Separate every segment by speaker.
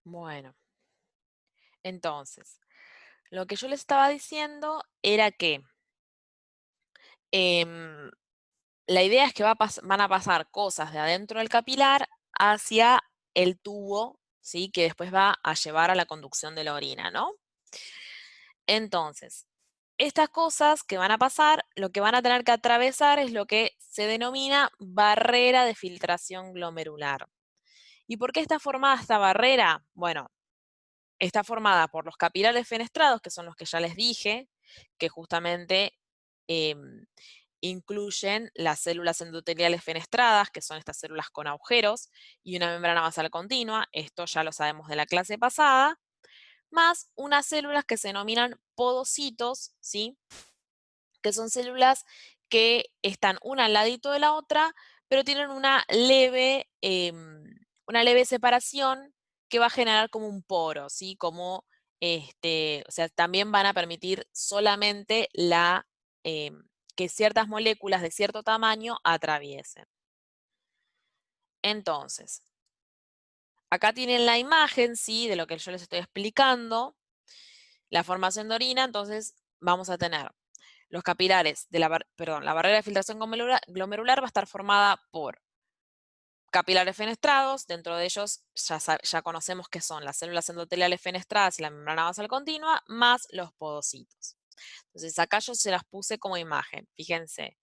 Speaker 1: Bueno, entonces, lo que yo les estaba diciendo era que em, la idea es que van a pasar cosas de adentro del capilar hacia el tubo, ¿sí? Que después va a llevar a la conducción de la orina, ¿no? Entonces, estas cosas que van a pasar, lo que van a tener que atravesar es lo que se denomina barrera de filtración glomerular. ¿Y por qué está formada esta barrera? Bueno, está formada por los capilares fenestrados, que son los que ya les dije, que justamente em, incluyen las células endoteliales fenestradas, que son estas células con agujeros, y una membrana basal continua, esto ya lo sabemos de la clase pasada, más unas células que se denominan podocitos, ¿sí? Que son células que están una al ladito de la otra, pero tienen una leve separación que va a generar como un poro, ¿sí? Como, o sea, también van a permitir solamente que ciertas moléculas de cierto tamaño atraviesen. Entonces, acá tienen la imagen, ¿sí? De lo que yo les estoy explicando. La formación de orina, entonces vamos a tener los capilares de la barrera de filtración glomerular va a estar formada por capilares fenestrados, dentro de ellos ya conocemos que son las células endoteliales fenestradas y la membrana basal continua, más los podocitos. Entonces acá yo se las puse como imagen, fíjense.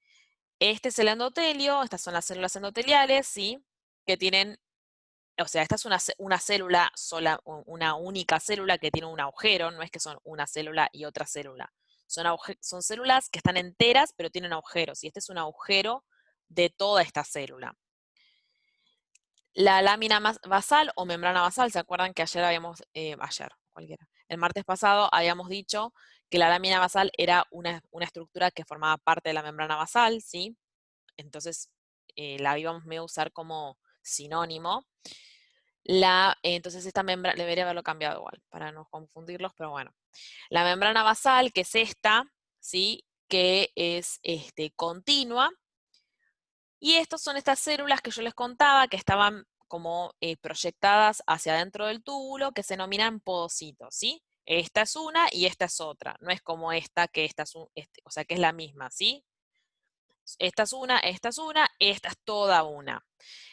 Speaker 1: Este es el endotelio, estas son las células endoteliales, ¿sí? Que tienen, o sea, esta es una célula sola, una única célula que tiene un agujero, no es que son una célula y otra célula. Son células que están enteras, pero tienen agujeros, y este es un agujero de toda esta célula. La lámina basal o membrana basal, ¿se acuerdan que el martes pasado habíamos dicho que la lámina basal era una estructura que formaba parte de la membrana basal, ¿sí? Entonces la íbamos a usar como sinónimo. Entonces esta membrana, debería haberlo cambiado igual, para no confundirlos, pero bueno. La membrana basal, que es esta, ¿sí? Que es continua. Y estas son estas células que yo les contaba, que estaban como proyectadas hacia adentro del túbulo, que se denominan podocitos, ¿sí? Esta es una y esta es otra. No es como esta, que esta es o sea, que es la misma, ¿sí? Esta es una, esta es toda una.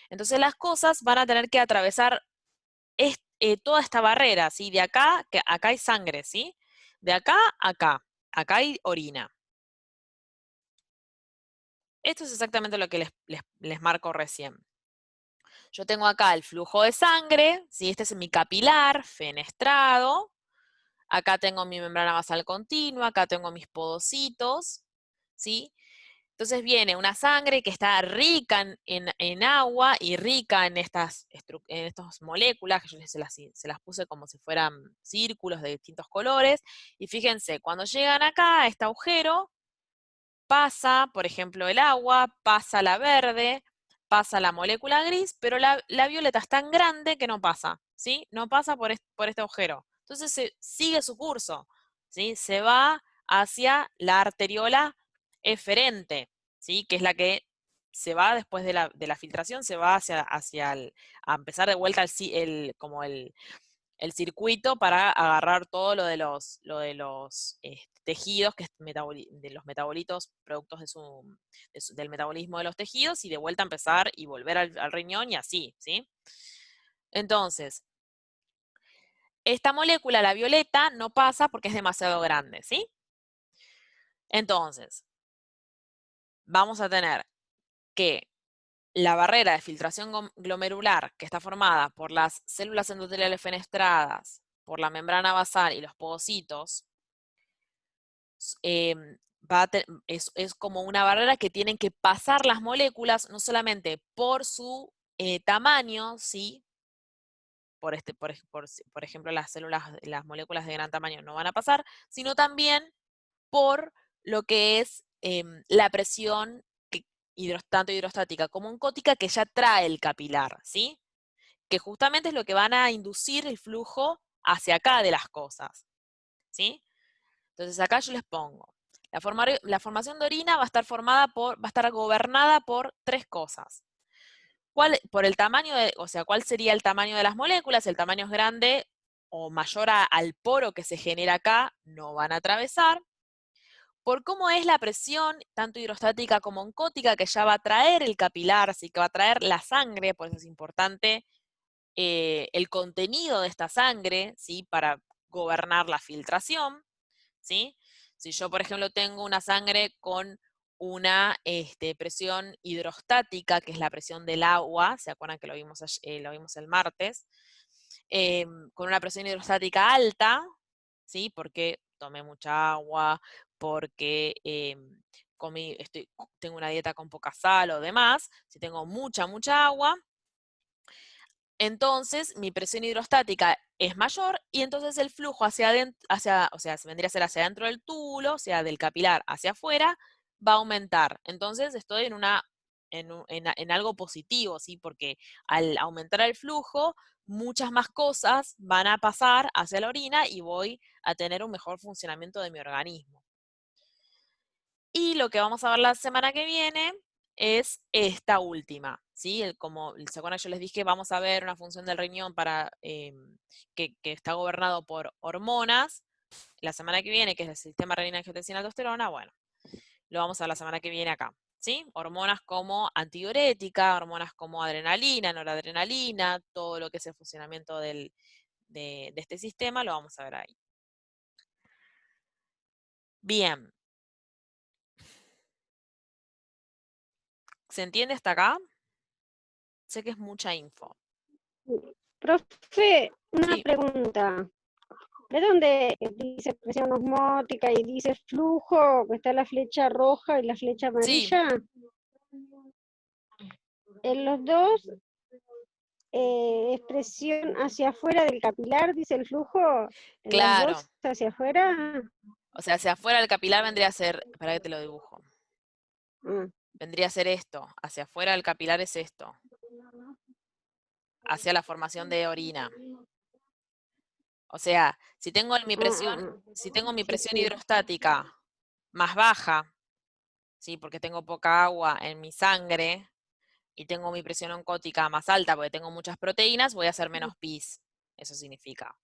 Speaker 1: Entonces las cosas van a tener que atravesar toda esta barrera, ¿sí? De acá, que acá hay sangre, ¿sí? De acá a acá. Acá hay orina. Esto es exactamente lo que les marco recién. Yo tengo acá el flujo de sangre, ¿sí? Este es mi capilar fenestrado. Acá tengo mi membrana basal continua, acá tengo mis podocitos, ¿sí? Entonces viene una sangre que está rica en agua y rica en estas moléculas, que yo se las puse como si fueran círculos de distintos colores. Y fíjense, cuando llegan acá a este agujero, pasa, por ejemplo, el agua, pasa la verde, pasa la molécula gris, pero la violeta es tan grande que no pasa, ¿sí? No pasa por este agujero. Entonces sigue su curso, ¿sí? Se va hacia la arteriola eferente, ¿sí? Que es la que se va después de la filtración, se va a empezar de vuelta como el circuito para agarrar todo lo de los tejidos, que es de los metabolitos, productos del metabolismo de los tejidos, y de vuelta a empezar y volver al riñón y así, ¿sí? Entonces, esta molécula, la violeta, no pasa porque es demasiado grande, ¿sí? Entonces, vamos a tener que la barrera de filtración glomerular, que está formada por las células endoteliales fenestradas, por la membrana basal y los podocitos, es como una barrera que tienen que pasar las moléculas, no solamente por su tamaño, ¿sí? Por ejemplo, las moléculas de gran tamaño no van a pasar, sino también por lo que es la presión tanto hidrostática como oncótica que ya trae el capilar, ¿sí? Que justamente es lo que van a inducir el flujo hacia acá de las cosas, ¿sí? Entonces acá yo les pongo, la formación de orina va a estar gobernada por tres cosas. por el tamaño o sea, ¿cuál sería el tamaño de las moléculas? El tamaño es grande o mayor al poro que se genera acá, no van a atravesar. Por cómo es la presión, tanto hidrostática como oncótica, que ya va a traer el capilar, así que va a traer la sangre, por eso es importante el contenido de esta sangre, ¿sí? Para gobernar la filtración, ¿sí? Si yo, por ejemplo, tengo una sangre con una presión hidrostática, que es la presión del agua, ¿se acuerdan que lo vimos el martes? Con una presión hidrostática alta, ¿sí? Porque tomé mucha agua, porque tengo una dieta con poca sal o demás, si tengo mucha agua, entonces mi presión hidrostática es mayor y entonces el flujo hacia adentro, o sea, se vendría a ser hacia adentro del túbulo, o sea, del capilar hacia afuera, va a aumentar. Entonces estoy en algo positivo, ¿sí? Porque al aumentar el flujo, muchas más cosas van a pasar hacia la orina y voy a tener un mejor funcionamiento de mi organismo. Y lo que vamos a ver la semana que viene es esta última, ¿sí? Como se acuerdan, yo les dije, vamos a ver una función del riñón que está gobernado por hormonas. La semana que viene, que es el sistema renina, angiotensina, aldosterona, bueno, lo vamos a ver la semana que viene acá, ¿sí? Hormonas como antidiurética, hormonas como adrenalina, noradrenalina, todo lo que es el funcionamiento de este sistema, lo vamos a ver ahí. Bien. ¿Se entiende hasta acá? Sé que es mucha info.
Speaker 2: Profe, una
Speaker 1: Sí.
Speaker 2: pregunta. ¿De dónde dice presión osmótica y dice flujo, que está la flecha roja y la flecha
Speaker 1: Sí,
Speaker 2: amarilla? En los dos, expresión hacia afuera del capilar, dice el flujo. En los
Speaker 1: claro.
Speaker 2: dos, hacia afuera.
Speaker 1: O sea, hacia afuera del capilar vendría a ser, para que te lo dibujo.
Speaker 2: Ah,
Speaker 1: Vendría a ser esto. Hacia afuera del capilar es esto. Hacia la formación de orina. O sea, si tengo mi presión, si tengo mi
Speaker 2: sí,
Speaker 1: presión
Speaker 2: sí.
Speaker 1: hidrostática más baja, ¿sí? Porque tengo poca agua en mi sangre, y tengo mi presión oncótica más alta porque tengo muchas proteínas, voy a hacer menos pis. Eso significa.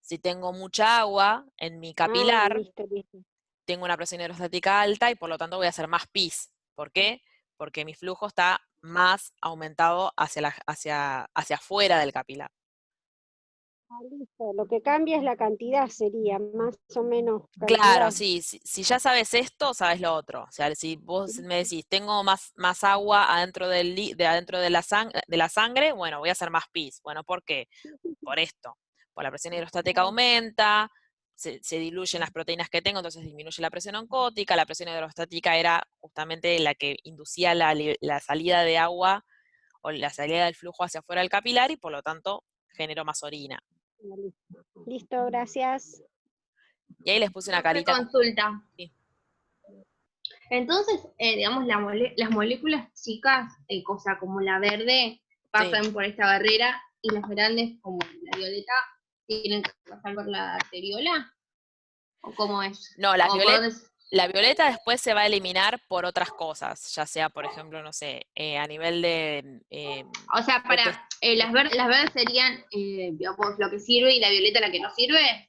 Speaker 1: Si tengo mucha agua en mi capilar,
Speaker 2: Listo, listo.
Speaker 1: tengo una presión hidrostática alta y por lo tanto voy a hacer más pis. ¿Por qué? Porque mi flujo está más aumentado hacia afuera del capilar.
Speaker 2: Listo. Lo que cambia es la cantidad, sería más o menos
Speaker 1: Claro,
Speaker 2: cantidad.
Speaker 1: sí, si ya sabes esto, sabes lo otro. O sea, si vos me decís, tengo más agua adentro adentro de la sangre, bueno, voy a hacer más pis. Bueno, ¿por qué? Por esto. Por la presión hidrostática aumenta, se diluyen las proteínas que tengo, entonces disminuye la presión oncótica. La presión hidrostática era justamente la que inducía la salida de agua o la salida del flujo hacia afuera del capilar y por lo tanto generó más orina.
Speaker 2: Listo, gracias.
Speaker 1: Y ahí les puse una
Speaker 3: Profe,
Speaker 1: carita.
Speaker 3: consulta.
Speaker 1: Sí.
Speaker 3: Entonces, digamos, las moléculas chicas, cosa como la verde, pasan por esta barrera y las grandes, como la violeta, tienen que pasar por la arteriola. ¿O cómo es?
Speaker 1: No,
Speaker 3: ¿O por dónde
Speaker 1: la violeta después se va a eliminar por otras cosas, ya sea, por ejemplo, no sé, a nivel de...
Speaker 3: O sea, las verdes serían, digamos, lo que sirve y la violeta la que no sirve?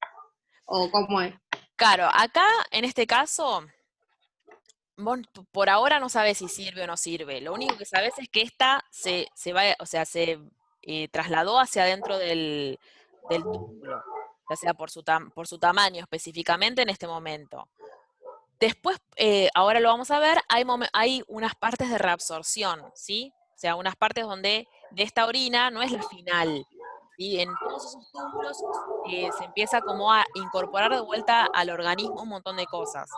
Speaker 3: ¿O cómo es?
Speaker 1: Claro, acá, en este caso, vos por ahora no sabes si sirve o no sirve. Lo único que sabes es que esta se va, o sea, se trasladó hacia adentro del túbulo, ya sea por su tamaño específicamente en este momento. Después, ahora lo vamos a ver, hay unas partes de reabsorción, ¿sí? O sea, unas partes donde de esta orina no es la final, ¿sí? En todos esos túbulos se empieza como a incorporar de vuelta al organismo un montón de cosas.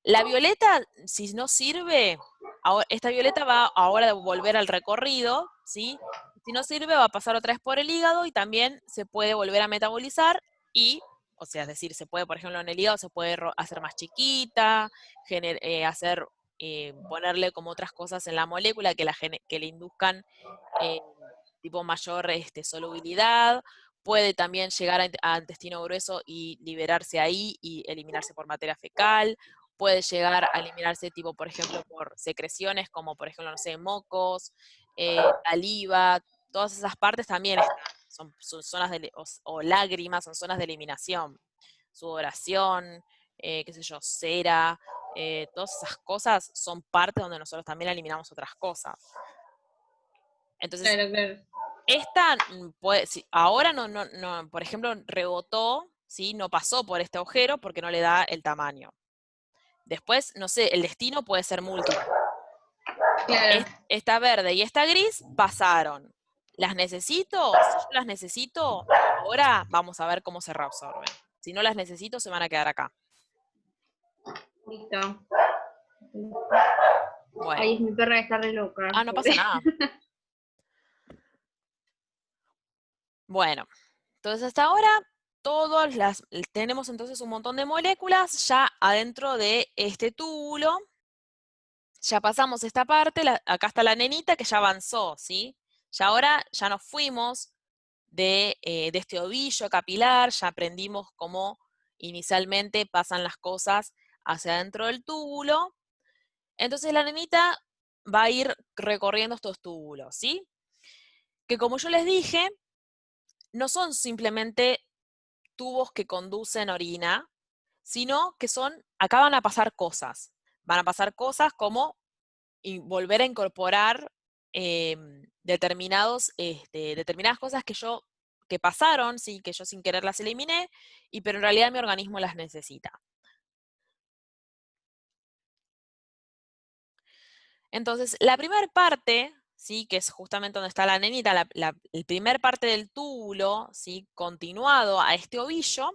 Speaker 1: La violeta, si no sirve, esta violeta va ahora a volver al recorrido, ¿sí? Si no sirve, va a pasar otra vez por el hígado y también se puede volver a metabolizar y, o sea, es decir, se puede, por ejemplo, en el hígado se puede hacer más chiquita, ponerle como otras cosas en la molécula que le induzcan eh, tipo mayor solubilidad. Puede también llegar a intestino grueso y liberarse ahí y eliminarse por materia fecal. Puede llegar a eliminarse tipo, por ejemplo, por secreciones como, por ejemplo, no sé, mocos, saliva, todas esas partes también están, son zonas o lágrimas, son zonas de eliminación, sudoración, qué sé yo, cera, todas esas cosas son parte donde nosotros también eliminamos otras cosas. Entonces,
Speaker 3: Claro, claro.
Speaker 1: esta ahora no, por ejemplo, rebotó, ¿sí? No pasó por este agujero porque no le da el tamaño. Después, no sé, el destino puede ser múltiple.
Speaker 3: Claro.
Speaker 1: Esta verde y esta gris pasaron. ¿Las necesito? Si yo las necesito, ahora vamos a ver cómo se reabsorben. Si no las necesito, se van a quedar acá.
Speaker 3: Listo.
Speaker 1: Bueno.
Speaker 3: Ay, es mi perra que está re loca.
Speaker 1: Ah, no pasa nada. Bueno, entonces hasta ahora tenemos entonces un montón de moléculas ya adentro de este túbulo. Ya pasamos esta parte, acá está la nenita que ya avanzó, ¿sí? Ya ahora ya nos fuimos de este ovillo capilar, ya aprendimos cómo inicialmente pasan las cosas hacia adentro del túbulo. Entonces la nenita va a ir recorriendo estos túbulos, ¿sí? Que como yo les dije, no son simplemente tubos que conducen orina, sino que acá van a pasar cosas. Van a pasar cosas como volver a incorporar determinadas cosas que pasaron, sí, que yo sin querer las eliminé, pero en realidad mi organismo las necesita. Entonces, la primera parte, ¿sí? Que es justamente donde está la nenita, la primer parte del túbulo, ¿sí? Continuado a este ovillo,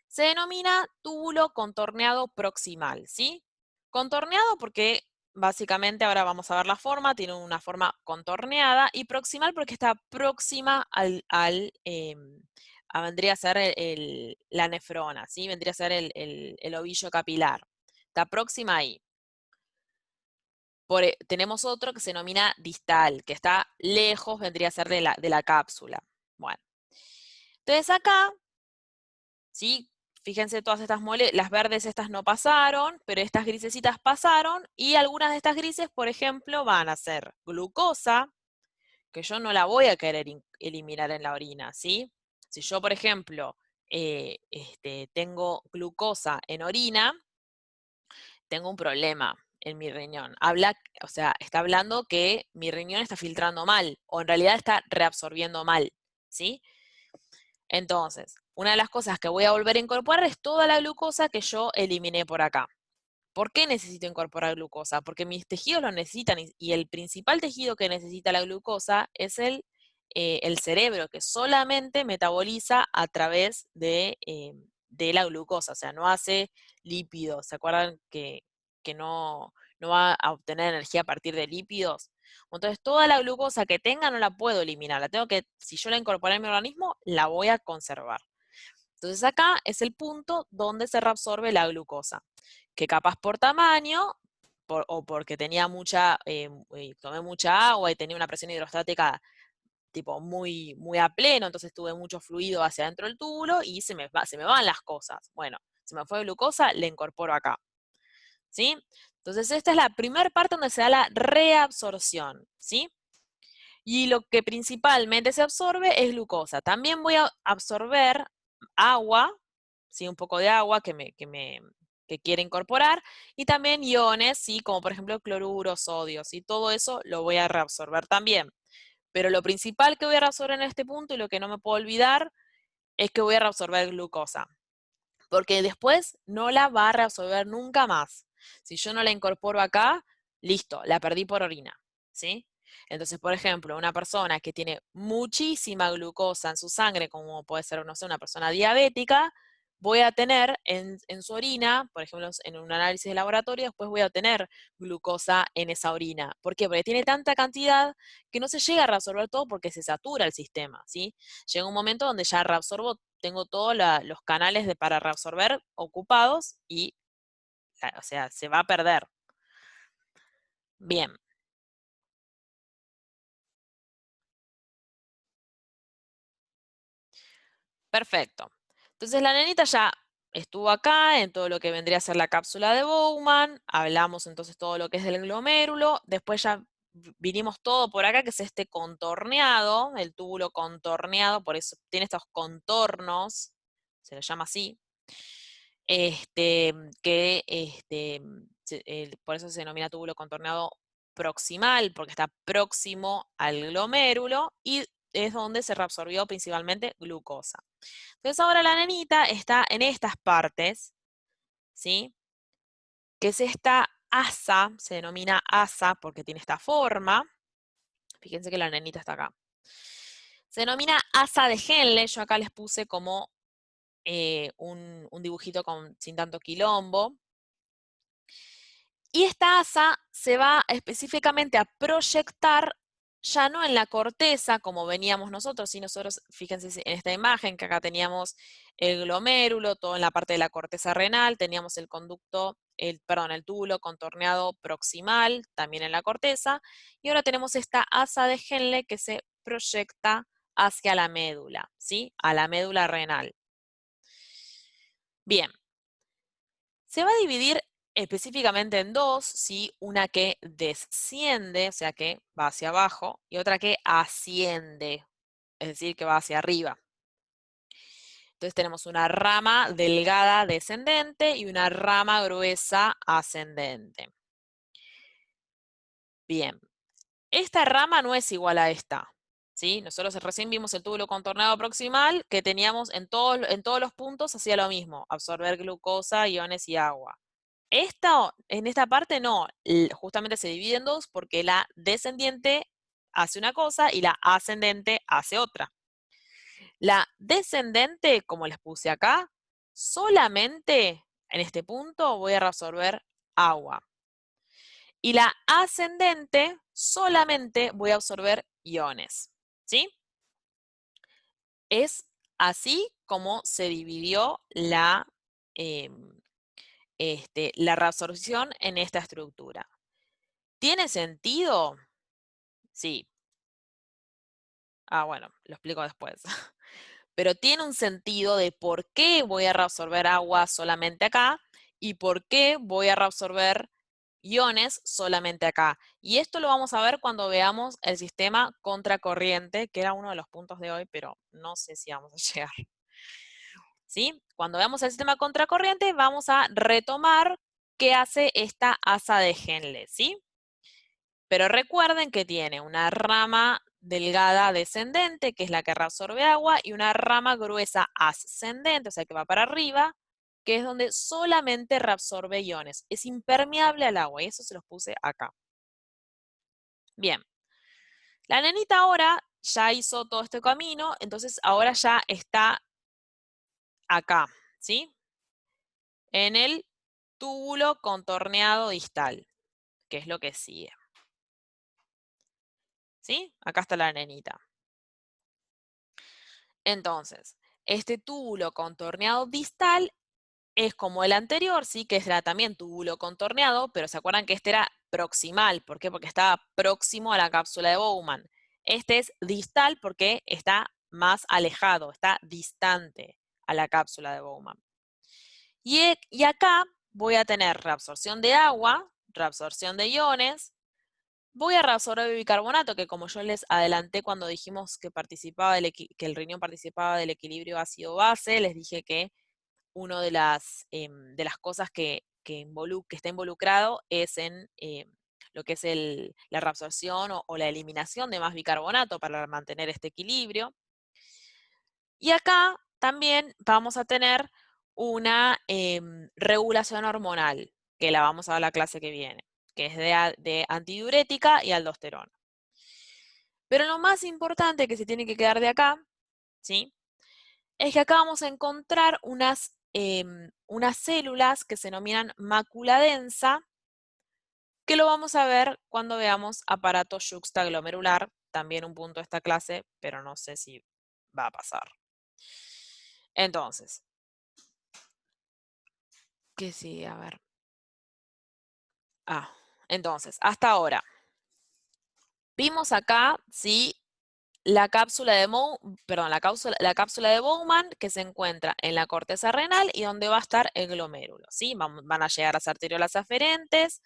Speaker 1: se denomina túbulo contorneado proximal, ¿sí? Contorneado porque básicamente ahora vamos a ver la forma, tiene una forma contorneada, y proximal porque está próxima vendría a ser la nefrona, ¿sí? Vendría a ser el ovillo capilar. Está próxima ahí. Tenemos otro que se denomina distal, que está lejos, vendría a ser de la cápsula. Bueno. Entonces acá, ¿sí? Fíjense, todas estas las verdes estas no pasaron, pero estas grisecitas pasaron, y algunas de estas grises, por ejemplo, van a ser glucosa, que yo no la voy a querer eliminar en la orina, ¿sí? Si yo, por ejemplo, tengo glucosa en orina, tengo un problema en mi riñón. O sea, está hablando que mi riñón está filtrando mal, o en realidad está reabsorbiendo mal, ¿sí? Entonces, una de las cosas que voy a volver a incorporar es toda la glucosa que yo eliminé por acá. ¿Por qué necesito incorporar glucosa? Porque mis tejidos lo necesitan, y el principal tejido que necesita la glucosa es el cerebro, que solamente metaboliza a través de la glucosa, o sea, no hace lípidos. ¿Se acuerdan que no va a obtener energía a partir de lípidos? Entonces, toda la glucosa que tenga no la puedo eliminar, si yo la incorporé en mi organismo, la voy a conservar. Entonces acá es el punto donde se reabsorbe la glucosa, que capaz por tamaño, o porque tomé mucha agua y tenía una presión hidrostática tipo muy, muy a pleno, entonces tuve mucho fluido hacia adentro del túbulo y se me van las cosas. Bueno, se me fue glucosa, le incorporo acá. ¿Sí? Entonces esta es la primera parte donde se da la reabsorción, ¿sí? Y lo que principalmente se absorbe es glucosa. También voy a absorber agua, ¿sí? Un poco de agua que quiere incorporar, y también iones, ¿sí? Como por ejemplo cloruro, sodio, y todo eso lo voy a reabsorber también. Pero lo principal que voy a reabsorber en este punto, y lo que no me puedo olvidar, es que voy a reabsorber glucosa, porque después no la va a reabsorber nunca más. Si yo no la incorporo acá, listo, la perdí por orina, ¿sí? Entonces, por ejemplo, una persona que tiene muchísima glucosa en su sangre, como puede ser, no sé, una persona diabética, voy a tener en su orina, por ejemplo, en un análisis de laboratorio, después voy a obtener glucosa en esa orina. ¿Por qué? Porque tiene tanta cantidad que no se llega a reabsorber todo porque se satura el sistema, ¿sí? Llega un momento donde ya reabsorbo, tengo todos los canales para reabsorber ocupados y, o sea, se va a perder. Bien. Perfecto. Entonces la nenita ya estuvo acá en todo lo que vendría a ser la cápsula de Bowman, hablamos entonces todo lo que es del glomérulo, después ya vinimos todo por acá, que es este contorneado, el túbulo contorneado, por eso tiene estos contornos, se lo llama así, por eso se denomina túbulo contorneado proximal, porque está próximo al glomérulo y es donde se reabsorbió principalmente glucosa. Entonces ahora la nenita está en estas partes, ¿sí? Que es esta asa, se denomina asa porque tiene esta forma. Fíjense que la nenita está acá. Se denomina asa de Henle, yo acá les puse como un dibujito sin tanto quilombo. Y esta asa se va específicamente a proyectar ya no en la corteza, como veníamos nosotros, y nosotros, fíjense en esta imagen, que acá teníamos el glomérulo, todo en la parte de la corteza renal, teníamos el conducto, el túbulo contorneado proximal, también en la corteza, y ahora tenemos esta asa de Henle que se proyecta hacia la médula, ¿sí? A la médula renal. Bien. Se va a dividir específicamente en dos, ¿sí? Una que desciende, o sea que va hacia abajo, y otra que asciende, es decir, que va hacia arriba. Entonces tenemos una rama delgada descendente y una rama gruesa ascendente. Bien, esta rama no es igual a esta, ¿sí? Nosotros recién vimos el túbulo contorneado proximal que teníamos en todos los puntos, hacía lo mismo, absorber glucosa, iones y agua. En esta parte no, justamente se divide en dos porque la descendiente hace una cosa y la ascendente hace otra. La descendente, como les puse acá, solamente en este punto voy a reabsorber agua. Y la ascendente solamente voy a absorber iones. ¿Sí? Es así como se dividió la reabsorción en esta estructura. ¿Tiene sentido? Sí. Bueno, lo explico después. Pero tiene un sentido de por qué voy a reabsorber agua solamente acá y por qué voy a reabsorber iones solamente acá. Y esto lo vamos a ver cuando veamos el sistema contracorriente, que era uno de los puntos de hoy, pero no sé si vamos a llegar. ¿Sí? Cuando veamos el sistema contracorriente, vamos a retomar qué hace esta asa de Henle, ¿sí? Pero recuerden que tiene una rama delgada descendente, que es la que reabsorbe agua, y una rama gruesa ascendente, o sea que va para arriba, que es donde solamente reabsorbe iones. Es impermeable al agua, y eso se los puse acá. Bien. La nenita ahora ya hizo todo este camino, entonces ahora ya está acá, ¿sí? En el túbulo contorneado distal, que es lo que sigue. ¿Sí? Acá está la nenita. Entonces, este túbulo contorneado distal es como el anterior, ¿sí? Que era también túbulo contorneado, pero ¿se acuerdan que este era proximal? ¿Por qué? Porque estaba próximo a la cápsula de Bowman. Este es distal porque está más alejado, está distante a la cápsula de Bowman. Y acá voy a tener reabsorción de agua, reabsorción de iones. Voy a reabsorber bicarbonato, que como yo les adelanté cuando dijimos que el riñón participaba del equilibrio ácido-base, les dije que una de las cosas que está involucrado es en lo que es la reabsorción o la eliminación de más bicarbonato para mantener este equilibrio. Y acá también vamos a tener una regulación hormonal, que la vamos a ver la clase que viene, que es de antidiurética y aldosterona. Pero lo más importante que se tiene que quedar de acá, ¿sí? Es que acá vamos a encontrar unas células que se denominan mácula densa, que lo vamos a ver cuando veamos aparato yuxtaglomerular, también un punto de esta clase, pero no sé si va a pasar. Entonces, ¿qué sigue? A ver. Entonces, hasta ahora, vimos acá, ¿sí? La cápsula de Bowman que se encuentra en la corteza renal y donde va a estar el glomérulo, ¿sí? Van a llegar las arteriolas aferentes,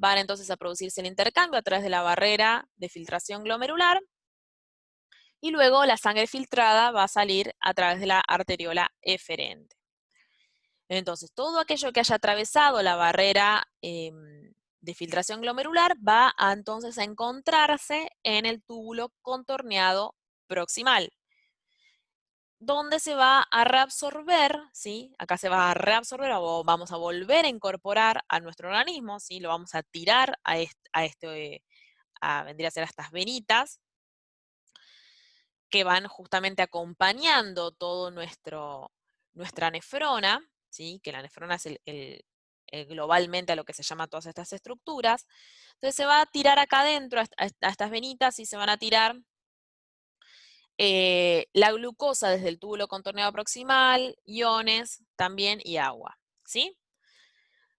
Speaker 1: van entonces a producirse el intercambio a través de la barrera de filtración glomerular, y luego la sangre filtrada va a salir a través de la arteriola eferente. Entonces, todo aquello que haya atravesado la barrera de filtración glomerular va a entonces a encontrarse en el túbulo contorneado proximal, donde se va a reabsorber, ¿sí? Acá se va a reabsorber o vamos a volver a incorporar a nuestro organismo, ¿sí? Lo vamos a tirar vendría a ser a estas venitas, que van justamente acompañando todo nuestra nefrona, ¿sí? Que la nefrona es globalmente a lo que se llama todas estas estructuras. Entonces se va a tirar acá adentro a estas venitas y se van a tirar la glucosa desde el túbulo contorneado proximal, iones también y agua, ¿sí?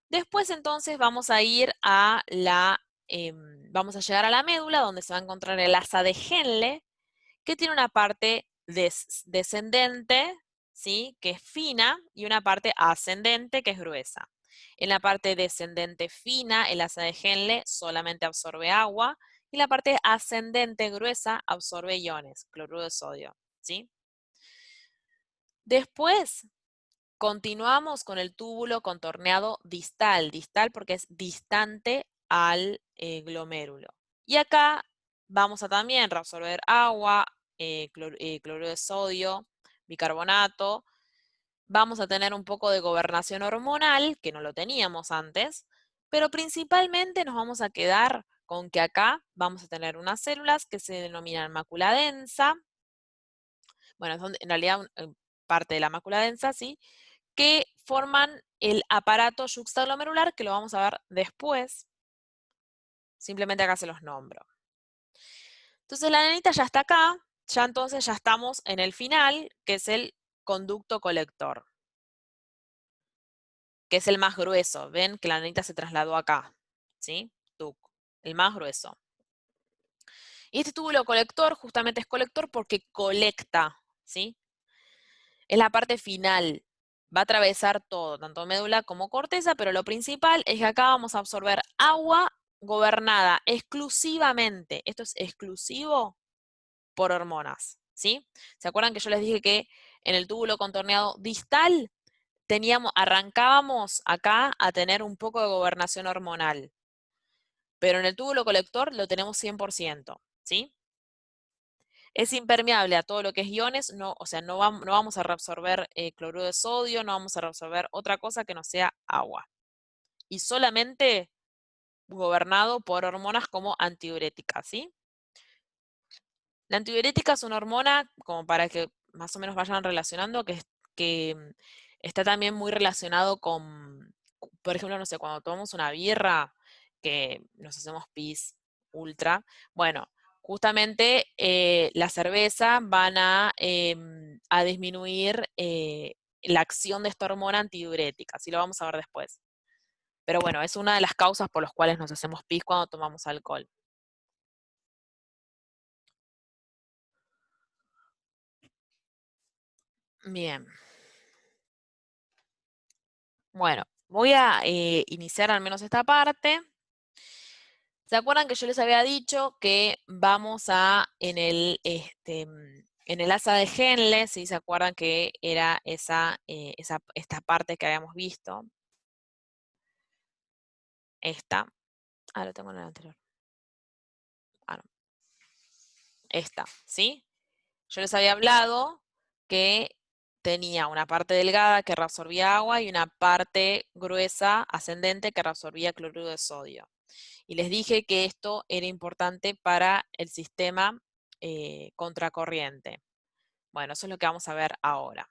Speaker 1: Después entonces vamos a ir vamos a llegar a la médula, donde se va a encontrar el asa de Henle, que tiene una parte descendente, ¿sí? Que es fina, y una parte ascendente, que es gruesa. En la parte descendente fina, el asa de Henle solamente absorbe agua, y la parte ascendente gruesa absorbe iones, cloruro de sodio, ¿sí? Después, continuamos con el túbulo contorneado distal, distal porque es distante al glomérulo. Y acá vamos a también reabsorber agua, cloruro de sodio, bicarbonato. Vamos a tener un poco de gobernación hormonal, que no lo teníamos antes, pero principalmente nos vamos a quedar con que acá vamos a tener unas células que se denominan mácula densa. Bueno, son en realidad parte de la mácula densa, ¿sí? Que forman el aparato yuxtaglomerular, que lo vamos a ver después. Simplemente acá se los nombro. Entonces la nenita ya está acá, entonces ya estamos en el final, que es el conducto colector, que es el más grueso. Ven que la nenita se trasladó acá, ¿sí? El más grueso. Y este túbulo colector justamente es colector porque colecta, ¿sí? Es la parte final. Va a atravesar todo, tanto médula como corteza, pero lo principal es que acá vamos a absorber agua gobernada exclusivamente, esto es exclusivo, por hormonas, ¿sí? ¿Se acuerdan que yo les dije que en el túbulo contorneado distal arrancábamos acá a tener un poco de gobernación hormonal, pero en el túbulo colector lo tenemos 100%, ¿sí? Es impermeable a todo lo que es iones, o sea, no vamos a reabsorber cloruro de sodio, no vamos a reabsorber otra cosa que no sea agua. Y solamente gobernado por hormonas como antidiuréticas, ¿sí? La antidiurética es una hormona, como para que más o menos vayan relacionando, que está también muy relacionado con, por ejemplo, no sé, cuando tomamos una birra, que nos hacemos pis ultra, bueno, justamente la cerveza van a disminuir la acción de esta hormona antidiurética, así lo vamos a ver después. Pero bueno, es una de las causas por las cuales nos hacemos pis cuando tomamos alcohol. Bien. Bueno, voy a iniciar al menos esta parte. ¿Se acuerdan que yo les había dicho que vamos en el asa de Henle, si se acuerdan que era esta parte que habíamos visto? Esta. Ah, lo tengo en el anterior. Ah, no. Esta, ¿sí? Yo les había hablado que tenía una parte delgada que reabsorbía agua y una parte gruesa, ascendente, que reabsorbía cloruro de sodio. Y les dije que esto era importante para el sistema contracorriente. Bueno, eso es lo que vamos a ver ahora.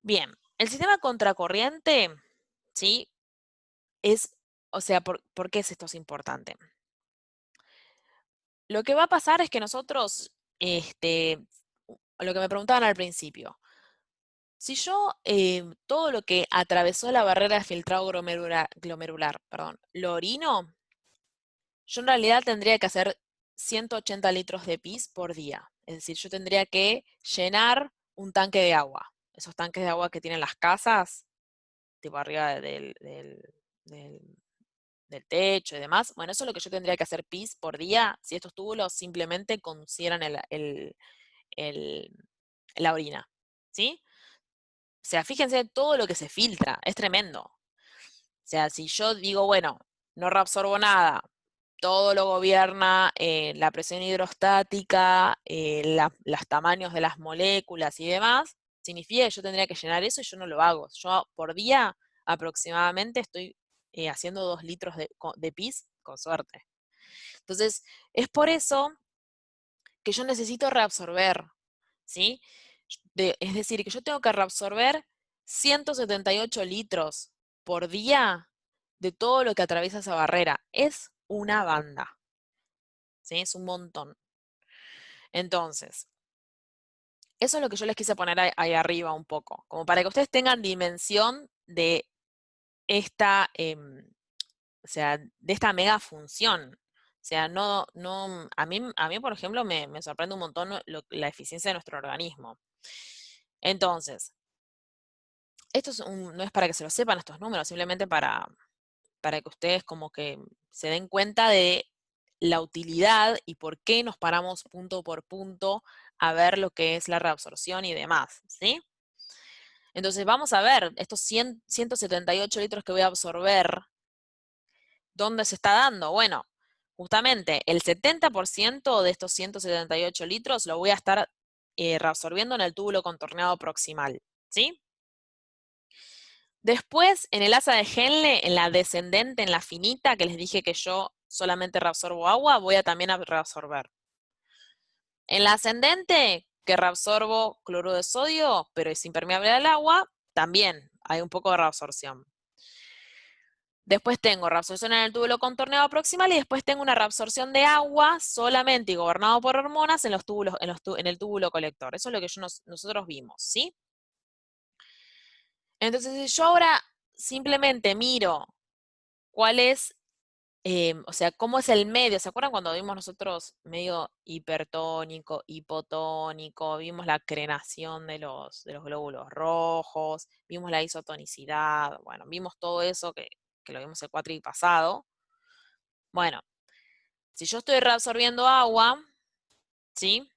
Speaker 1: Bien, el sistema contracorriente, ¿sí? O sea, ¿por qué esto es importante? Lo que va a pasar es que nosotros, lo que me preguntaban al principio, si yo todo lo que atravesó la barrera de filtrado glomerular, lo orino, yo en realidad tendría que hacer 180 litros de pis por día. Es decir, yo tendría que llenar un tanque de agua. Esos tanques de agua que tienen las casas, tipo arriba del techo y demás. Bueno, eso es lo que yo tendría que hacer pis por día si estos túbulos simplemente conducieran la orina, ¿sí? O sea, fíjense todo lo que se filtra, es tremendo. O sea, si yo digo, bueno, no reabsorbo nada, todo lo gobierna la presión hidrostática, los tamaños de las moléculas y demás, significa que yo tendría que llenar eso y yo no lo hago. Yo por día aproximadamente estoy haciendo 2 litros de pis, con suerte. Entonces, es por eso que yo necesito reabsorber, ¿sí? Es decir, que yo tengo que reabsorber 178 litros por día de todo lo que atraviesa esa barrera. Es una banda, ¿sí? Es un montón. Entonces, eso es lo que yo les quise poner ahí arriba un poco, como para que ustedes tengan dimensión de esta, o sea, de esta mega función. O sea, a mí, por ejemplo, me sorprende un montón la eficiencia de nuestro organismo. Entonces, esto no es para que se lo sepan estos números, simplemente para que ustedes como que se den cuenta de la utilidad y por qué nos paramos punto por punto a ver lo que es la reabsorción y demás, ¿sí? Entonces vamos a ver estos 178 litros que voy a absorber, ¿dónde se está dando? Bueno, justamente el 70% de estos 178 litros lo voy a estar reabsorbiendo en el túbulo contorneado proximal, ¿sí? Después, en el asa de Henle, en la descendente, en la finita, que les dije que yo solamente reabsorbo agua, voy a también reabsorber. En la ascendente, que reabsorbo cloruro de sodio, pero es impermeable al agua, también hay un poco de reabsorción. Después tengo reabsorción en el túbulo contorneado proximal y después tengo una reabsorción de agua solamente y gobernado por hormonas en el túbulo colector. Eso es lo que nosotros vimos, ¿sí? Entonces, si yo ahora simplemente miro cuál es, o sea, cómo es el medio. ¿Se acuerdan cuando vimos nosotros medio hipertónico, hipotónico? Vimos la crenación de los glóbulos rojos, vimos la isotonicidad, bueno, vimos todo eso que lo vimos el cuatri pasado. Bueno, si yo estoy reabsorbiendo agua, ¿sí?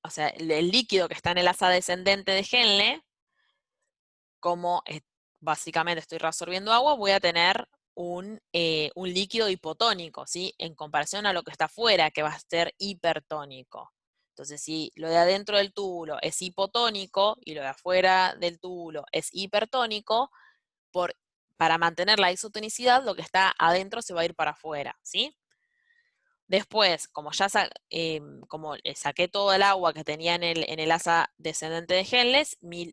Speaker 1: O sea, el líquido que está en el asa descendente de Henle, como básicamente estoy reabsorbiendo agua, voy a tener un líquido hipotónico, ¿sí? En comparación a lo que está afuera, que va a ser hipertónico. Entonces, si lo de adentro del túbulo es hipotónico y lo de afuera del túbulo es hipertónico, para mantener la isotonicidad, lo que está adentro se va a ir para afuera, ¿sí? Después, como ya saqué todo el agua que tenía en el asa descendente de Henle,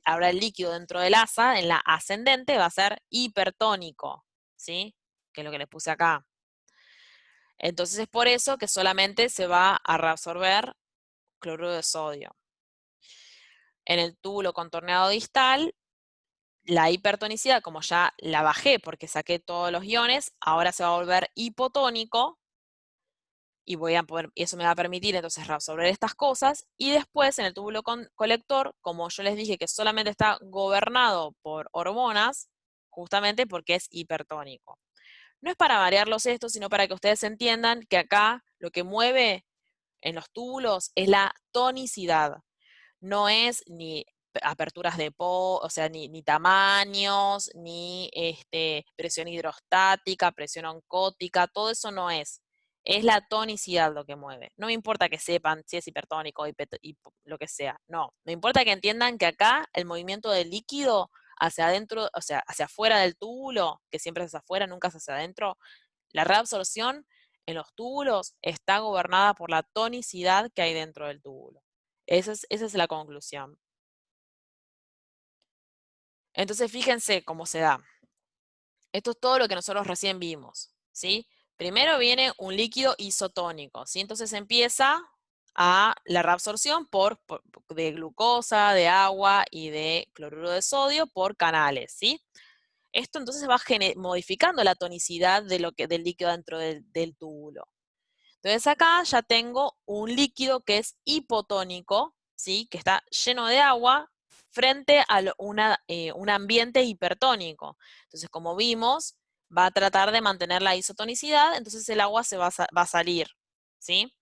Speaker 1: ahora el líquido dentro del asa, en la ascendente, va a ser hipertónico, ¿sí? Que es lo que les puse acá. Entonces es por eso que solamente se va a reabsorber cloruro de sodio. En el túbulo contorneado distal, la hipertonicidad, como ya la bajé porque saqué todos los iones, ahora se va a volver hipotónico, y eso me va a permitir entonces reabsorber estas cosas, y después en el túbulo colector, como yo les dije que solamente está gobernado por hormonas, justamente porque es hipertónico. No es para marearlos esto, sino para que ustedes entiendan que acá lo que mueve en los túbulos es la tonicidad, no es ni aperturas de o sea, ni tamaños, ni presión hidrostática, presión oncótica, todo eso no es. Es la tonicidad lo que mueve. No me importa que sepan si es hipertónico y lo que sea. No, me importa que entiendan que acá el movimiento del líquido hacia adentro, o sea, hacia afuera del túbulo, que siempre es hacia afuera, nunca es hacia adentro, la reabsorción en los túbulos está gobernada por la tonicidad que hay dentro del túbulo. Esa es la conclusión. Entonces, fíjense cómo se da. Esto es todo lo que nosotros recién vimos, ¿sí? Primero viene un líquido isotónico, ¿sí? Entonces empieza la reabsorción de glucosa, de agua y de cloruro de sodio por canales, ¿sí? Esto entonces va modificando la tonicidad del líquido dentro del túbulo. Entonces acá ya tengo un líquido que es hipotónico, ¿sí? Que está lleno de agua, frente a un ambiente hipertónico. Entonces, como vimos, va a tratar de mantener la isotonicidad, entonces el agua va a salir, ¿sí?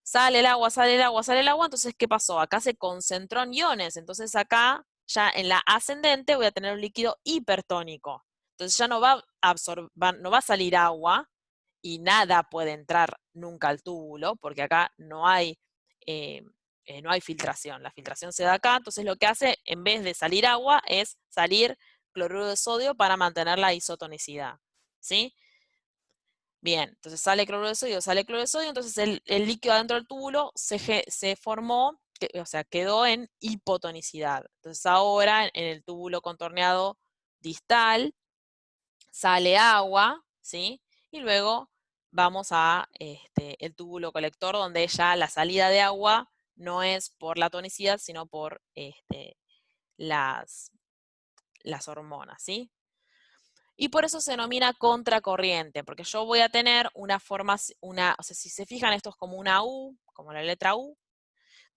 Speaker 1: Sale el agua, sale el agua, sale el agua, entonces, ¿qué pasó? Acá se concentró en iones, entonces acá, ya en la ascendente, voy a tener un líquido hipertónico. Entonces ya no va a salir agua, y nada puede entrar nunca al túbulo, porque acá eh, no hay filtración. La filtración se da acá, entonces lo que hace, en vez de salir agua, es salir cloruro de sodio para mantener la isotonicidad, ¿sí? Bien, entonces sale cloruro de sodio, entonces el líquido adentro del túbulo se formó, o sea, quedó en hipotonicidad. Entonces ahora en el túbulo contorneado distal sale agua, ¿sí? Y luego vamos a el túbulo colector, donde ya la salida de agua no es por la tonicidad, sino por las hormonas, ¿sí? Y por eso se denomina contracorriente, porque yo voy a tener una forma, o sea, si se fijan, esto es como una U, como la letra U,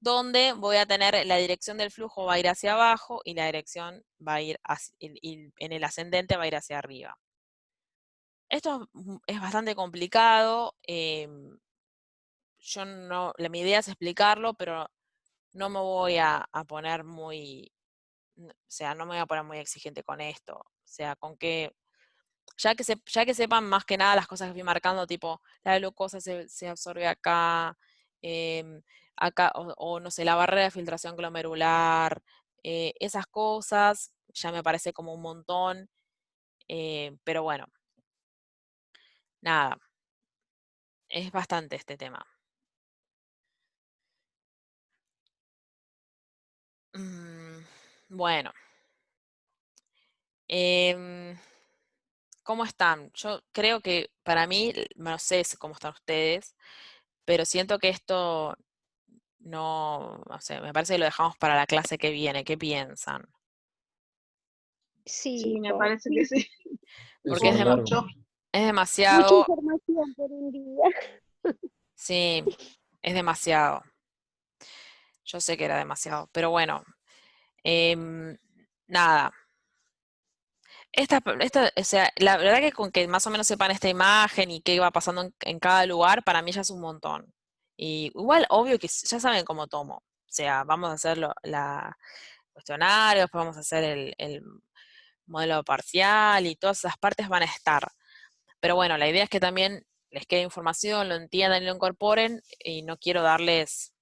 Speaker 1: donde voy a tener la dirección del flujo va a ir hacia abajo y la dirección va a ir y en el ascendente va a ir hacia arriba. Esto es bastante complicado. Mi idea es explicarlo, pero no me voy a poner o sea, no me voy a poner muy exigente con esto. O sea, con que ya que sepan más que nada las cosas que fui marcando, tipo, la glucosa se absorbe acá, em, acá, o no sé, la barrera de filtración glomerular, esas cosas, ya me parece como un montón, pero bueno, nada, es bastante este tema. Bueno, em, ¿cómo están? Yo creo que para mí, no sé cómo están ustedes, pero siento que esto no sé, me parece que lo dejamos para la clase que viene. ¿Qué piensan?
Speaker 3: Sí, me
Speaker 2: por
Speaker 3: parece que sí.
Speaker 1: Porque
Speaker 4: Es muy largo.
Speaker 3: Mucho.
Speaker 1: es
Speaker 2: mucha
Speaker 1: demasiado,
Speaker 2: información por un día.
Speaker 1: sí, es demasiado. Yo sé que era demasiado, pero bueno, nada. O sea, la verdad que con que más o menos sepan esta imagen y qué va pasando en cada lugar, para mí ya es un montón. Y igual, obvio que ya saben cómo tomo. O sea, vamos a hacer la cuestionario, después vamos a hacer el modelo parcial y todas esas partes van a estar. Pero bueno, la idea es que también les quede información, lo entiendan y lo incorporen, y no quiero darles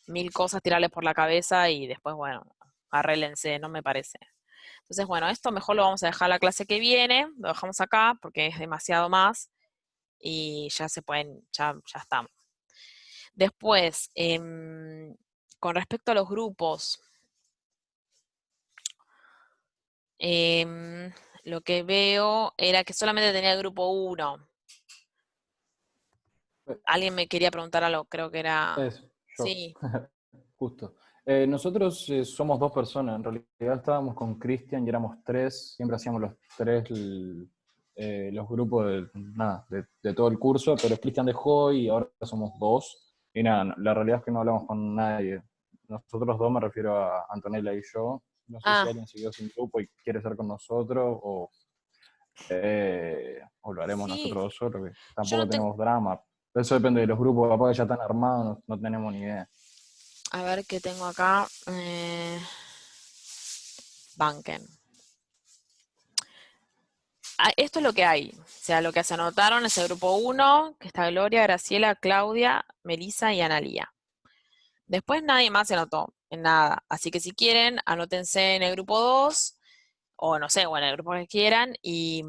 Speaker 1: 1000 cosas, tirarles por la cabeza y después, bueno, arréglense, no me parece. Entonces, bueno, esto mejor lo vamos a dejar la clase que viene, lo dejamos acá porque es demasiado más y ya se pueden, ya estamos. Después, con respecto a los grupos, lo que veo era que solamente tenía el grupo 1. Alguien me quería preguntar algo, creo que era...
Speaker 4: Es yo,
Speaker 1: Sí.
Speaker 4: justo. Nosotros somos dos personas, en realidad estábamos con Cristian y éramos tres, siempre hacíamos los tres los grupos de todo el curso, pero Cristian dejó y ahora somos dos. Y nada, la realidad es que no hablamos con nadie. Nosotros dos, me refiero a Antonella y yo. No sé si
Speaker 1: Ah,
Speaker 4: alguien siguió sin grupo y quiere estar con nosotros o lo haremos
Speaker 1: sí.
Speaker 4: nosotros dos solos, que
Speaker 1: Yo
Speaker 4: tampoco
Speaker 1: no tengo...
Speaker 4: tenemos drama. Eso depende de los grupos, capaz que ya están armados, no tenemos ni idea.
Speaker 1: A ver qué tengo acá. Banken. Esto es lo que hay. O sea, lo que se anotaron es el grupo 1, que está Gloria, Graciela, Claudia, Melissa y Analía. Después nadie más se anotó en nada. Así que si quieren, anótense en el grupo 2, o no sé, o en el grupo que quieran, y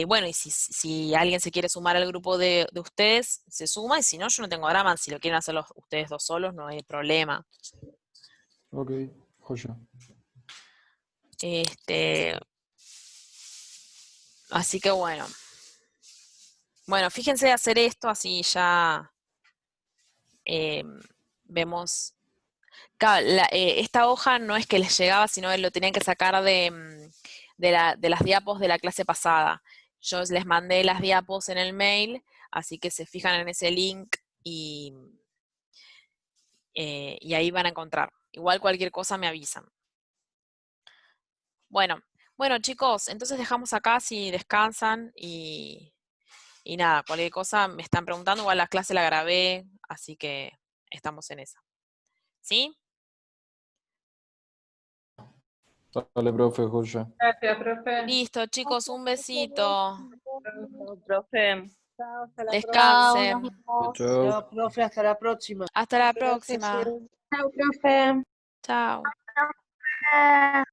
Speaker 1: bueno, y si alguien se quiere sumar al grupo de ustedes, se suma, y si no, yo no tengo drama. Si lo quieren hacer ustedes dos solos, no hay problema.
Speaker 4: Ok, joya.
Speaker 1: Así que bueno. Bueno, fíjense de hacer esto, así ya vemos. Claro, esta hoja no es que les llegaba, sino que lo tenían que sacar de las diapos de la clase pasada. Yo les mandé las diapos en el mail, así que se fijan en ese link y ahí van a encontrar. Igual cualquier cosa me avisan. Bueno, chicos, entonces dejamos acá si descansan y nada, cualquier cosa me están preguntando, igual la clase la grabé, así que estamos en esa. ¿Sí?
Speaker 4: Dale, profe, Joya.
Speaker 5: Gracias, profe.
Speaker 1: Listo, chicos, un besito.
Speaker 5: Profe.
Speaker 2: Chao, hasta la
Speaker 1: Descansen.
Speaker 4: Chao.
Speaker 6: Chao, profe, hasta la próxima.
Speaker 1: Hasta la
Speaker 2: próxima.
Speaker 1: próxima.
Speaker 2: Gracias.
Speaker 3: Chao, profe.
Speaker 1: Chao.
Speaker 3: Ah.